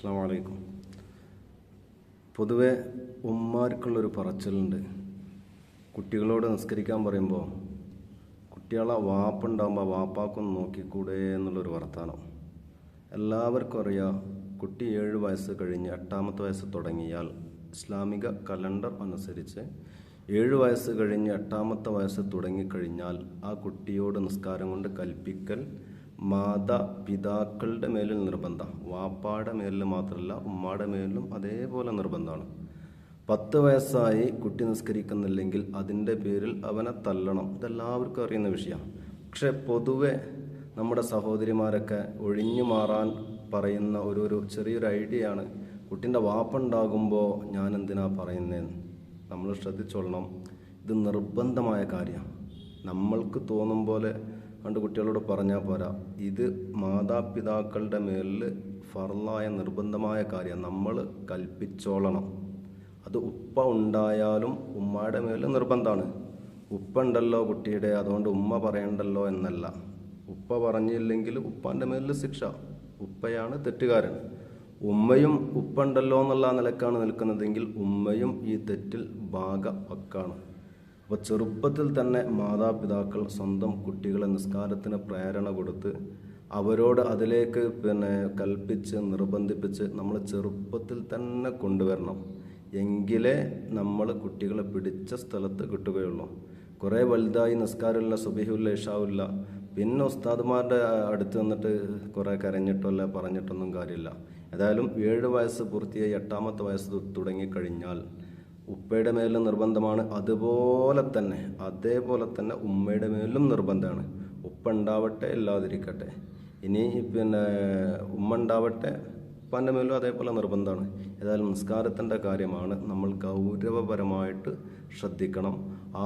അസ്സലാമു അലൈക്കും. പൊതുവെ ഉമ്മാർക്കുള്ളൊരു പറച്ചിലുണ്ട്. കുട്ടികളോട് നിസ്കരിക്കാൻ പറയുമ്പോൾ കുട്ടികളെ വാപ്പുണ്ടാകുമ്പോൾ വാപ്പാക്കൊന്ന് നോക്കിക്കൂടെ എന്നുള്ളൊരു വർത്താനം. എല്ലാവർക്കും അറിയാം, കുട്ടി 7 വയസ്സ് കഴിഞ്ഞ് 8ാമത്തെ വയസ്സ് തുടങ്ങിയാൽ ഇസ്ലാമിക കലണ്ടർ അനുസരിച്ച് 7 വയസ്സ് കഴിഞ്ഞ് 8ാമത്തെ വയസ്സ് തുടങ്ങിക്കഴിഞ്ഞാൽ ആ കുട്ടിയോട് നിസ്കാരം കൊണ്ട് കൽപ്പിക്കൽ മാതാപിതാക്കളുടെ മേലിൽ നിർബന്ധം. വാപ്പാടെ മേലിൽ മാത്രമല്ല, ഉമ്മാടെ മേലിലും അതേപോലെ നിർബന്ധമാണ്. 10 വയസ്സായി കുട്ടി നിസ്കരിക്കുന്നില്ലെങ്കിൽ അതിൻ്റെ പേരിൽ അവനെ തല്ലണം. ഇതെല്ലാവർക്കും അറിയുന്ന വിഷയമാണ്. പക്ഷെ പൊതുവെ നമ്മുടെ സഹോദരിമാരൊക്കെ ഒഴിഞ്ഞു മാറാൻ പറയുന്ന ഒരു ചെറിയൊരു ഐഡിയ ആണ്, കുട്ടീൻ്റെ വാപ്പുണ്ടാകുമ്പോൾ ഞാൻ എന്തിനാ പറയുന്നതെന്ന്. നമ്മൾ ശ്രദ്ധിച്ചോളണം. ഇത് നിർബന്ധമായ കാര്യമാണ്. നമ്മൾക്ക് തോന്നും പോലെ കണ്ട് കുട്ടികളോട് പറഞ്ഞാൽ പോരാ. ഇത് മാതാപിതാക്കളുടെ മേലിൽ ഫർളായ നിർബന്ധമായ കാര്യം. നമ്മൾ കൽപ്പിച്ചോളണം. അത് ഉപ്പ ഉണ്ടായാലും ഉമ്മയുടെ മേലിൽ നിർബന്ധമാണ്. ഉപ്പ ഉണ്ടല്ലോ കുട്ടിയുടെ, അതുകൊണ്ട് ഉമ്മ പറയണ്ടല്ലോ എന്നല്ല. ഉപ്പ പറഞ്ഞില്ലെങ്കിൽ ഉപ്പാൻ്റെ മേലിൽ ശിക്ഷ. ഉപ്പയാണ് തെറ്റുകാരൻ. ഉമ്മയും ഉപ്പ ഉണ്ടല്ലോ എന്നുള്ള നിലക്കാണ് നിൽക്കുന്നതെങ്കിൽ ഉമ്മയും ഈ തെറ്റിൽ ഭാഗവക്കാണ്. അപ്പോൾ ചെറുപ്പത്തിൽ തന്നെ മാതാപിതാക്കൾ സ്വന്തം കുട്ടികളെ നിസ്കാരത്തിന് പ്രേരണ കൊടുത്ത് അവരോട് അതിലേക്ക് കൽപ്പിച്ച് നിർബന്ധിപ്പിച്ച് നമ്മൾ ചെറുപ്പത്തിൽ തന്നെ കൊണ്ടുവരണം. എങ്കിലേ നമ്മൾ കുട്ടികളെ പിടിച്ച സ്ഥലത്ത് കിട്ടുകയുള്ളൂ. കുറേ വലുതായി നിസ്കാരമില്ല, സുബഹില്ല, ഇഷാവില്ല, പിന്നെ ഉസ്താദുമാരുടെ അടുത്ത് നിന്നിട്ട് കുറേ കരഞ്ഞിട്ടല്ല പറഞ്ഞിട്ടൊന്നും കാര്യമില്ല. ഏതായാലും 7 വയസ്സ് പൂർത്തിയായി 8ാമത്തെ വയസ്സ് തുടങ്ങിക്കഴിഞ്ഞാൽ ഉപ്പയുടെ മേലും നിർബന്ധമാണ്. അതേപോലെ തന്നെ ഉമ്മയുടെ മേലും നിർബന്ധമാണ്. ഉപ്പ ഉണ്ടാവട്ടെ ഇല്ലാതിരിക്കട്ടെ. ഇനി ഉമ്മ ഉണ്ടാവട്ടെ, ഉപ്പാൻ്റെ മേലും അതേപോലെ നിർബന്ധമാണ്. ഏതായാലും നിസ്കാരത്തിൻ്റെ കാര്യമാണ്. നമ്മൾ ഗൗരവപരമായിട്ട് ശ്രദ്ധിക്കണം.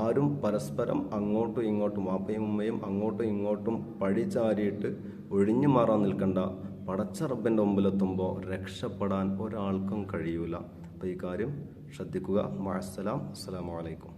ആരും പരസ്പരം അങ്ങോട്ടും ഇങ്ങോട്ടും, വാപ്പയും ഉമ്മയും അങ്ങോട്ടും ഇങ്ങോട്ടും പഴിചാരിയിട്ട് ഒഴിഞ്ഞു മാറാൻ നിൽക്കണ്ട. പടച്ച റബ്ബിൻ്റെ മുമ്പിലെത്തുമ്പോൾ രക്ഷപ്പെടാൻ ഒരാൾക്കും കഴിയൂല. അപ്പോൾ ഈ കാര്യം ശ്രദ്ധിക്കുക. മഅസ്സലാം. അസ്സലാമു അലൈക്കും.